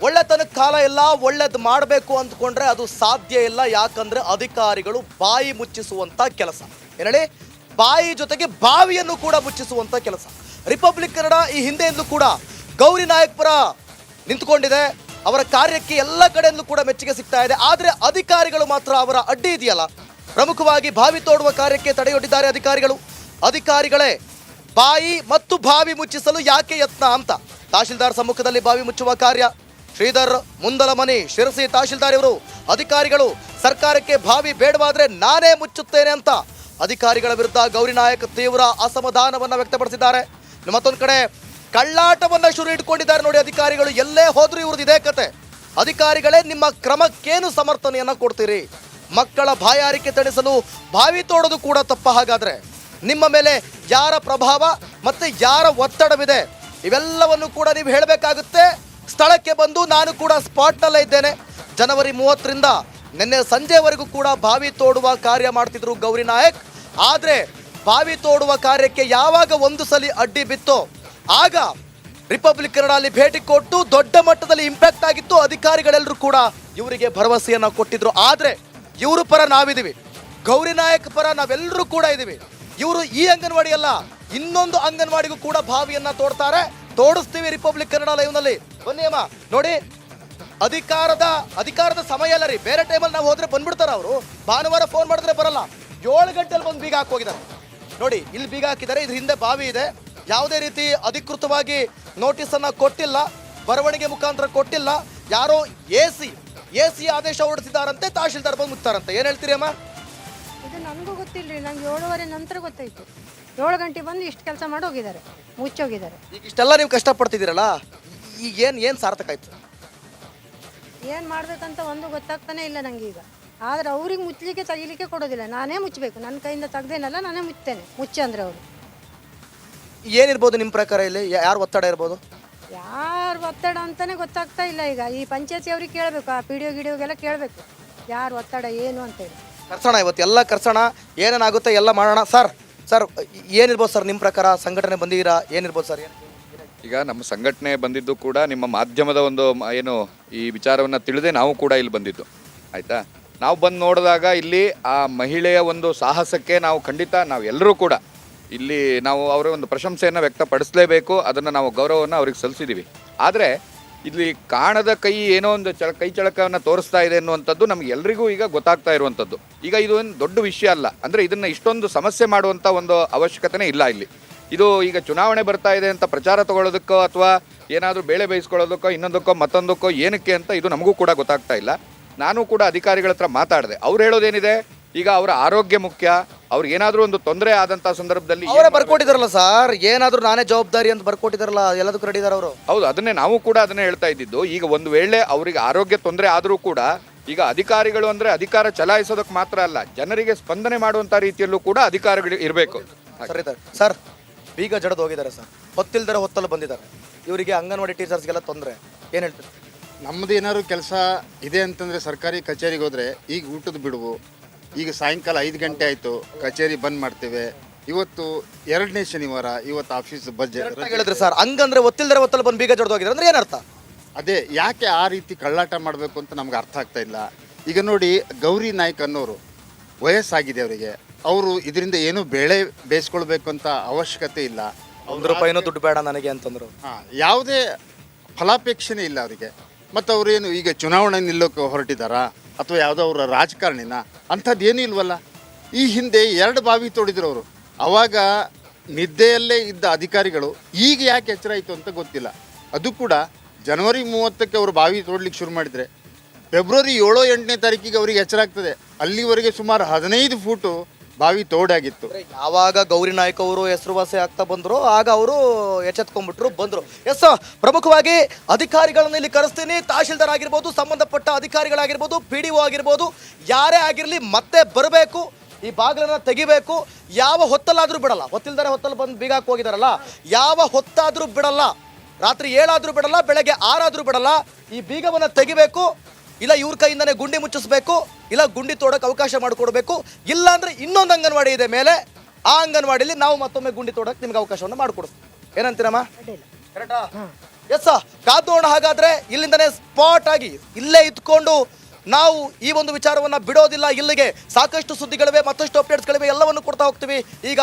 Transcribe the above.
ಒಳ್ಳೆತನಕ್ಕೆ ಕಾಲ ಇಲ್ಲ, ಒಳ್ಳೇದು ಮಾಡಬೇಕು ಅಂದ್ಕೊಂಡ್ರೆ ಅದು ಸಾಧ್ಯ ಇಲ್ಲ. ಯಾಕಂದ್ರೆ ಅಧಿಕಾರಿಗಳು ಬಾಯಿ ಮುಚ್ಚಿಸುವಂತ ಕೆಲಸ, ಏನೇಳಿ ಬಾಯಿ ಜೊತೆಗೆ ಬಾವಿಯನ್ನು ಕೂಡ ಮುಚ್ಚಿಸುವಂತ ಕೆಲಸ. ರಿಪಬ್ಲಿಕ್ ಕನ್ನಡ ಈ ಹಿಂದೆಯಿಂದಲೂ ಕೂಡ ಗೌರಿ ನಾಯಕ್ ಪರ ನಿಂತ್ಕೊಂಡಿದೆ. ಅವರ ಕಾರ್ಯಕ್ಕೆ ಎಲ್ಲ ಕಡೆಯಿಂದಲೂ ಕೂಡ ಮೆಚ್ಚುಗೆ ಸಿಗ್ತಾ ಇದೆ. ಆದರೆ ಅಧಿಕಾರಿಗಳು ಮಾತ್ರ ಅವರ ಅಡ್ಡಿ ಇದೆಯಲ್ಲ, ಪ್ರಮುಖವಾಗಿ ಬಾವಿ ತೋಡುವ ಕಾರ್ಯಕ್ಕೆ ತಡೆಯೊಡ್ಡಿದ್ದಾರೆ ಅಧಿಕಾರಿಗಳೇ ಬಾಯಿ ಮತ್ತು ಬಾವಿ ಮುಚ್ಚಿಸಲು ಯಾಕೆ ಯತ್ನ ಅಂತ. ತಹಶೀಲ್ದಾರ್ ಸಮ್ಮುಖದಲ್ಲಿ ಬಾವಿ ಮುಚ್ಚುವ ಕಾರ್ಯ. ಶ್ರೀಧರ್ ಮುಂದಲಮನಿ ಶಿರಸಿ ತಹಶೀಲ್ದಾರ್ ಇವರು ಅಧಿಕಾರಿಗಳು ಸರ್ಕಾರಕ್ಕೆ ಬಾವಿ ಬೇಡವಾದ್ರೆ ನಾನೇ ಮುಚ್ಚುತ್ತೇನೆ ಅಂತ ಅಧಿಕಾರಿಗಳ ವಿರುದ್ಧ ಗೌರಿ ನಾಯಕ್ ತೀವ್ರ ಅಸಮಾಧಾನವನ್ನ ವ್ಯಕ್ತಪಡಿಸಿದ್ದಾರೆ. ಮತ್ತೊಂದು ಕಡೆ ಕಳ್ಳಾಟವನ್ನ ಶುರು ಇಟ್ಕೊಂಡಿದ್ದಾರೆ ನೋಡಿ ಅಧಿಕಾರಿಗಳು. ಎಲ್ಲೇ ಹೋದ್ರೂ ಇವ್ರದ್ದು ಇದೇ ಕತೆ. ಅಧಿಕಾರಿಗಳೇ, ನಿಮ್ಮ ಕ್ರಮಕ್ಕೇನು ಸಮರ್ಥನೆಯನ್ನ ಕೊಡ್ತೀರಿ? ಮಕ್ಕಳ ಬಾಯಾರಿಕೆ ತಣಿಸಲು ಬಾವಿ ತೋಡೋದು ಕೂಡ ತಪ್ಪ. ಹಾಗಾದ್ರೆ ನಿಮ್ಮ ಮೇಲೆ ಯಾರ ಪ್ರಭಾವ ಮತ್ತೆ ಯಾರ ಒತ್ತಡವಿದೆ ಇವೆಲ್ಲವನ್ನು ಕೂಡ ನೀವು ಹೇಳಬೇಕಾಗುತ್ತೆ. ಸ್ಥಳಕ್ಕೆ ಬಂದು ನಾನು ಕೂಡ ಸ್ಪಾಟ್ನಲ್ಲೇ ಇದ್ದೇನೆ. ಜನವರಿ 30ರಿಂದ ನಿನ್ನೆ ಸಂಜೆವರೆಗೂ ಕೂಡ ಬಾವಿ ತೋಡುವ ಕಾರ್ಯ ಮಾಡ್ತಿದ್ರು ಗೌರಿ ನಾಯಕ್. ಆದರೆ ಬಾವಿ ತೋಡುವ ಕಾರ್ಯಕ್ಕೆ ಯಾವಾಗ ಒಂದು ಸಲ ಅಡ್ಡಿ ಬಿತ್ತೋ ಆಗ ರಿಪಬ್ಲಿಕ್ ಕನ್ನಡ ಅಲ್ಲಿ ಭೇಟಿ ಕೊಟ್ಟು ದೊಡ್ಡ ಮಟ್ಟದಲ್ಲಿ ಇಂಪ್ಯಾಕ್ಟ್ ಆಗಿತ್ತು. ಅಧಿಕಾರಿಗಳೆಲ್ಲರೂ ಕೂಡ ಇವರಿಗೆ ಭರವಸೆಯನ್ನು ಕೊಟ್ಟಿದ್ರು. ಆದರೆ ಇವರು ಪರ ನಾವಿದ್ದೀವಿ, ಗೌರಿ ನಾಯಕ್ ಪರ ನಾವೆಲ್ಲರೂ ಕೂಡ ಇದ್ದೀವಿ. ಇವರು ಈ ಅಂಗನವಾಡಿ ಅಲ್ಲ, ಇನ್ನೊಂದು ಅಂಗನವಾಡಿಗೂ ಕೂಡ ಬಾವಿಯನ್ನ ತೋಡಿಸ್ತೀವಿ ರಿಪಬ್ಲಿಕ್ ಕನ್ನಡ ಲೈವ್ನಲ್ಲಿ. ಬನ್ನಿ ಅಮ್ಮ ನೋಡಿ, ಅಧಿಕಾರದ ಸಮಯ ಅಲ್ಲ ರೀ. ಬೇರೆ ಟೈಮಲ್ಲಿ ನಾವು ಹೋದ್ರೆ ಬಂದ್ಬಿಡ್ತಾರ ಅವರು. ಭಾನುವಾರ ಫೋನ್ ಮಾಡಿದ್ರೆ ಬರಲ್ಲ. 7 ಗಂಟೆಲಿ ಬಂದು ಬೀಗ ಹಾಕೋಗಿದ್ದಾರೆ ನೋಡಿ. ಇಲ್ಲಿ ಬೀಗ ಹಾಕಿದ್ದಾರೆ, ಇದ್ರ ಹಿಂದೆ ಬಾವಿ ಇದೆ. ಯಾವುದೇ ರೀತಿ ಅಧಿಕೃತವಾಗಿ ನೋಟಿಸ್ ಅನ್ನ ಕೊಟ್ಟಿಲ್ಲ, ಬರವಣಿಗೆ ಮುಖಾಂತರ ಕೊಟ್ಟಿಲ್ಲ. ಯಾರೋ ಎಸಿ ಆದೇಶ ಹೊರಡಿಸಿದಾರಂತೆ, ತಹಶೀಲ್ದಾರ್ ಬಂದು ಮುಚ್ತಾರಂತೆ. ಏನ್ ಹೇಳ್ತೀರಿ ಅಮ್ಮ? ಇದು ನನಗೂ ಗೊತ್ತಿಲ್ಲರಿ. ನಂಗೆ 7:30 ನಂತರ ಗೊತ್ತಾಯ್ತು. 7 ಗಂಟೆ ಬಂದು ಇಷ್ಟು ಕೆಲಸ ಮಾಡಿ ಹೋಗಿದ್ದಾರೆ, ಮುಚ್ಚೋಗಿದ್ದಾರೆ. ಈಗ ಇಷ್ಟೆಲ್ಲ ನೀವು ಕಷ್ಟಪಡ್ತಿದ್ದೀರಲ್ಲ, ಈಗ ಏನು ಸಾರ್ಥಕ ಆಯ್ತು? ಏನು ಮಾಡ್ಬೇಕಂತ ಒಂದು ಗೊತ್ತಾಗ್ತಾನೆ ಇಲ್ಲ ನಂಗೆ ಈಗ. ಆದರೆ ಅವ್ರಿಗೆ ಮುಚ್ಚಲಿಕ್ಕೆ ತೆಗಿಲಿಕ್ಕೆ ಕೊಡೋದಿಲ್ಲ, ನಾನೇ ಮುಚ್ಚಬೇಕು. ನನ್ನ ಕೈಯಿಂದ ತೆಗ್ದೇನಲ್ಲ, ನಾನೇ ಮುಚ್ತೇನೆ. ಮುಚ್ಚಿ ಅಂದರೆ ಅವರು ಏನಿರ್ಬೋದು ನಿಮ್ಮ ಪ್ರಕಾರ? ಇಲ್ಲಿ ಯಾರು ಒತ್ತಡ ಇರ್ಬೋದು? ಯಾರು ಒತ್ತಡ ಅಂತಾನೆ ಗೊತ್ತಾಗ್ತಾ ಇಲ್ಲ ಈಗ. ಈ ಪಂಚಾಯತಿ ಅವ್ರಿಗೆ ಕೇಳಬೇಕು, ಆ ಪಿ ಡಿ ಗಿಡಿಯೋಗೆಲ್ಲ ಕೇಳಬೇಕು ಯಾರು ಒತ್ತಡ ಏನು ಅಂತೇಳಿ. ಕರ್ಸೋಣ, ಇವತ್ತು ಎಲ್ಲ ಕರ್ಸೋಣ, ಏನೇನಾಗುತ್ತೆ ಎಲ್ಲ ಮಾಡೋಣ. ಸರ್ ಏನಿರ್ಬೋದು ಸರ್ ನಿಮ್ಮ ಪ್ರಕಾರ? ಸಂಘಟನೆ ಬಂದಿದ್ದೀರಾ, ಏನಿರ್ಬೋದು ಸರ್? ಈಗ ನಮ್ಮ ಸಂಘಟನೆ ಬಂದಿದ್ದು ಕೂಡ ನಿಮ್ಮ ಮಾಧ್ಯಮದ ಒಂದು ಏನು ಈ ವಿಚಾರವನ್ನು ತಿಳಿದೇ ನಾವು ಕೂಡ ಇಲ್ಲಿ ಬಂದಿದ್ದು, ಆಯಿತಾ. ನಾವು ಬಂದು ನೋಡಿದಾಗ ಇಲ್ಲಿ ಆ ಮಹಿಳೆಯ ಒಂದು ಸಾಹಸಕ್ಕೆ ನಾವು ಖಂಡಿತ ನಾವೆಲ್ಲರೂ ಕೂಡ ಇಲ್ಲಿ ನಾವು ಅವರ ಒಂದು ಪ್ರಶಂಸೆಯನ್ನು ವ್ಯಕ್ತಪಡಿಸಲೇಬೇಕು. ಅದನ್ನು ನಾವು ಗೌರವವನ್ನು ಅವ್ರಿಗೆ ಸಲ್ಲಿಸಿದ್ದೀವಿ. ಆದರೆ ಇಲ್ಲಿ ಕಾಣದ ಕೈ ಏನೋ ಒಂದು ಕೈ ಚಳಕವನ್ನು ತೋರಿಸ್ತಾ ಇದೆ ಅನ್ನುವಂಥದ್ದು ನಮ್ಗೆ ಎಲ್ರಿಗೂ ಈಗ ಗೊತ್ತಾಗ್ತಾ ಇರುವಂಥದ್ದು. ಈಗ ಇದು ಒಂದು ದೊಡ್ಡ ವಿಷಯ ಅಲ್ಲ, ಅಂದರೆ ಇದನ್ನು ಇಷ್ಟೊಂದು ಸಮಸ್ಯೆ ಮಾಡುವಂಥ ಒಂದು ಅವಶ್ಯಕತೆನೇ ಇಲ್ಲ ಇಲ್ಲಿ. ಇದು ಈಗ ಚುನಾವಣೆ ಬರ್ತಾ ಇದೆ ಅಂತ ಪ್ರಚಾರ ತಗೊಳ್ಳೋದಕ್ಕೋ ಅಥವಾ ಏನಾದರೂ ಬೇಳೆ ಬೇಯಿಸ್ಕೊಳ್ಳೋದಕ್ಕೋ ಇನ್ನೊಂದಕ್ಕೋ ಮತ್ತೊಂದಕ್ಕೋ ಏನಕ್ಕೆ ಅಂತ ಇದು ನಮಗೂ ಕೂಡ ಗೊತ್ತಾಗ್ತಾ ಇಲ್ಲ. ನಾನು ಕೂಡ ಅಧಿಕಾರಿಗಳ ಹತ್ರ ಮಾತಾಡಿದೆ. ಅವ್ರು ಹೇಳೋದೇನಿದೆ, ಈಗ ಅವರ ಆರೋಗ್ಯ ಮುಖ್ಯ. ಅವ್ರಿಗೆ ಏನಾದರೂ ಒಂದು ತೊಂದರೆ ಆದಂಥ ಸಂದರ್ಭದಲ್ಲಿ ಅವರೇ ಬರ್ಕೊಟ್ಟಿದಾರಲ್ಲ ಸರ್, ಏನಾದರೂ ನಾನೇ ಜವಾಬ್ದಾರಿ ಅಂತ ಬರ್ಕೊಟ್ಟಿದಾರಲ್ಲ, ಎಲ್ಲದಕ್ಕೂ ರೆಡಿ ಇದಾರೆ ಅವರು. ಹೌದು, ಅದನ್ನೇ ನಾವು ಕೂಡ ಅದನ್ನೇ ಹೇಳ್ತಾ ಇದ್ದಿದ್ದು. ಈಗ ಒಂದು ವೇಳೆ ಅವರಿಗೆ ಆರೋಗ್ಯ ತೊಂದರೆ ಆದರೂ ಕೂಡ ಈಗ ಅಧಿಕಾರಿಗಳು ಅಂದರೆ ಅಧಿಕಾರ ಚಲಾಯಿಸೋದಕ್ಕೆ ಮಾತ್ರ ಅಲ್ಲ, ಜನರಿಗೆ ಸ್ಪಂದನೆ ಮಾಡುವಂಥ ರೀತಿಯಲ್ಲೂ ಕೂಡ ಅಧಿಕಾರಿಗಳು ಇರಬೇಕು. ಸರ್ ಬೀಗ ಜಡದು ಹೋಗಿದ್ದಾರೆ ಸರ್, ಹೊತ್ತಿಲ್ದರೆ ಹೊತ್ತಲು ಬಂದಿದ್ದಾರೆ. ಇವರಿಗೆ ಅಂಗನವಾಡಿ ಟೀಚರ್ಸ್ಗೆಲ್ಲ ತೊಂದರೆ, ಏನು ಹೇಳ್ತಾರೆ? ನಮ್ಮದು ಏನಾದ್ರು ಕೆಲಸ ಇದೆ ಅಂತಂದರೆ ಸರ್ಕಾರಿ ಕಚೇರಿಗೆ ಹೋದರೆ ಈಗ ಊಟದ ಬಿಡುವು. ಈಗ ಸಾಯಂಕಾಲ 5 ಗಂಟೆ ಆಯಿತು, ಕಚೇರಿ ಬಂದ್ ಮಾಡ್ತೇವೆ. ಇವತ್ತು 2ನೇ ಶನಿವಾರ, ಇವತ್ತು ಆಫೀಸ್ ಬಜೆಟ್ ಹೇಳಿದ್ರೆ ಸರ್. ಹಂಗಂದ್ರೆ ಒತ್ತಿಲ್ದರೆ ಹೊತ್ತಲು ಬಂದು ಬೀಗ ಜಡದು ಹೋಗಿದ್ದಾರೆ ಅಂದ್ರೆ ಏನರ್ಥ? ಅದೇ ಯಾಕೆ ಆ ರೀತಿ ಕಳ್ಳಾಟ ಮಾಡಬೇಕು ಅಂತ ನಮ್ಗೆ ಅರ್ಥ ಆಗ್ತಾ ಇಲ್ಲ. ಈಗ ನೋಡಿ, ಗೌರಿ ನಾಯ್ಕ್ ಅನ್ನೋರು ವಯಸ್ಸಾಗಿದೆ ಅವರಿಗೆ. ಅವರು ಇದರಿಂದ ಏನು ಬೇಳೆ ಬೇಯಿಸ್ಕೊಳ್ಬೇಕು ಅಂತ ಅವಶ್ಯಕತೆ ಇಲ್ಲ. 1 ರೂಪಾಯಿನೂ ದುಡ್ಡು ಬೇಡ ನನಗೆ ಅಂತಂದ್ರು. ಯಾವುದೇ ಫಲಾಪೇಕ್ಷಣೆ ಇಲ್ಲ ಅವರಿಗೆ. ಮತ್ತು ಅವರೇನು ಈಗ ಚುನಾವಣೆ ನಿಲ್ಲೋಕೆ ಹೊರಟಿದ್ದಾರಾ ಅಥವಾ ಯಾವುದೋ ಅವರ ರಾಜಕಾರಣಿನ? ಅಂಥದ್ದೇನೂ ಇಲ್ವಲ್ಲ. ಈ ಹಿಂದೆ 2 ಬಾವಿ ತೋಡಿದ್ರು ಅವರು. ಆವಾಗ ನಿದ್ದೆಯಲ್ಲೇ ಇದ್ದ ಅಧಿಕಾರಿಗಳು ಈಗ ಯಾಕೆ ಎಚ್ಚರ ಆಯಿತು ಅಂತ ಗೊತ್ತಿಲ್ಲ. ಅದು ಕೂಡ ಜನವರಿ 30ಕ್ಕೆ ಅವರು ಬಾವಿ ತೋಡ್ಲಿಕ್ಕೆ ಶುರು ಮಾಡಿದರೆ ಫೆಬ್ರವರಿ 7-8ನೇ ತಾರೀಕಿಗೆ ಅವರಿಗೆ ಎಚ್ಚರ ಆಗ್ತದೆ. ಅಲ್ಲಿವರೆಗೆ ಸುಮಾರು 15 ಫೂಟು ಬಾವಿ ತೋಡಾಗಿತ್ತು. ಯಾವಾಗ ಗೌರಿ ನಾಯಕ್ ಅವರು ಹೆಸರುವಾಸಿ ಆಗ್ತಾ ಬಂದ್ರು ಆಗ ಅವರು ಎಚ್ಚೆತ್ಕೊಂಡ್ಬಿಟ್ರು, ಬಂದ್ರು. ಎಸ್, ಪ್ರಮುಖವಾಗಿ ಅಧಿಕಾರಿಗಳನ್ನ ಇಲ್ಲಿ ಕರೆಸ್ತೀನಿ. ತಹಶೀಲ್ದಾರ್ ಆಗಿರ್ಬೋದು, ಸಂಬಂಧಪಟ್ಟ ಅಧಿಕಾರಿಗಳಾಗಿರ್ಬೋದು, PDO ಆಗಿರ್ಬೋದು, ಯಾರೇ ಆಗಿರಲಿ ಮತ್ತೆ ಬರಬೇಕು, ಈ ಬಾಗಿಲನ್ನ ತೆಗಿಬೇಕು. ಯಾವ ಹೊತ್ತಲ್ಲಾದ್ರೂ ಬಿಡಲ್ಲ. ಹೊತ್ತಿಲ್ದರೆ ಹೊತ್ತಲ್ಲಿ ಬಂದು ಬೀಗ ಹಾಕಿ ಹೋಗಿದಾರಲ್ಲ, ಯಾವ ಹೊತ್ತಾದ್ರೂ ಬಿಡಲ್ಲ. ರಾತ್ರಿ 7 ಆದ್ರೂ ಬಿಡಲ್ಲ, ಬೆಳಗ್ಗೆ 6 ಆದ್ರೂ ಬಿಡಲ್ಲ. ಈ ಬೀಗವನ್ನ ತೆಗಿಬೇಕು. ಇಲ್ಲ ಇವ್ರ ಕೈಯಿಂದನೇ ಗುಂಡಿ ಮುಚ್ಚಿಸ್ಬೇಕು, ಇಲ್ಲ ಗುಂಡಿ ತೋಡಕ್ಕೆ ಅವಕಾಶ ಮಾಡಿಕೊಡ್ಬೇಕು. ಇಲ್ಲ ಅಂದ್ರೆ ಇನ್ನೊಂದು ಅಂಗನವಾಡಿ ಇದೆ ಮೇಲೆ, ಆ ಅಂಗನವಾಡಿಯಲ್ಲಿ ನಾವು ಮತ್ತೊಮ್ಮೆ ಗುಂಡಿ ತೋಡಕ್ಕೆ ನಿಮ್ಗೆ ಅವಕಾಶವನ್ನು ಮಾಡಿಕೊಡ್ತೀವಿ. ಏನಂತೀರಮ್ಮ? ಕರೆಕ್ಟಾ? ಎಸ್ ಕಾದೋಣ. ಹಾಗಾದ್ರೆ ಇಲ್ಲಿಂದನೇ ಸ್ಪಾಟ್ ಆಗಿ ಇಲ್ಲೇ ಇದ್ಕೊಂಡು ನಾವು ಈ ಒಂದು ವಿಚಾರವನ್ನ ಬಿಡೋದಿಲ್ಲ. ಇಲ್ಲಿಗೆ ಸಾಕಷ್ಟು ಸುದ್ದಿಗಳಿವೆ, ಮತ್ತಷ್ಟು ಅಪ್ಡೇಟ್ಸ್ಗಳಿವೆ, ಎಲ್ಲವನ್ನು ಕೊಡ್ತಾ ಹೋಗ್ತೀವಿ. ಈಗ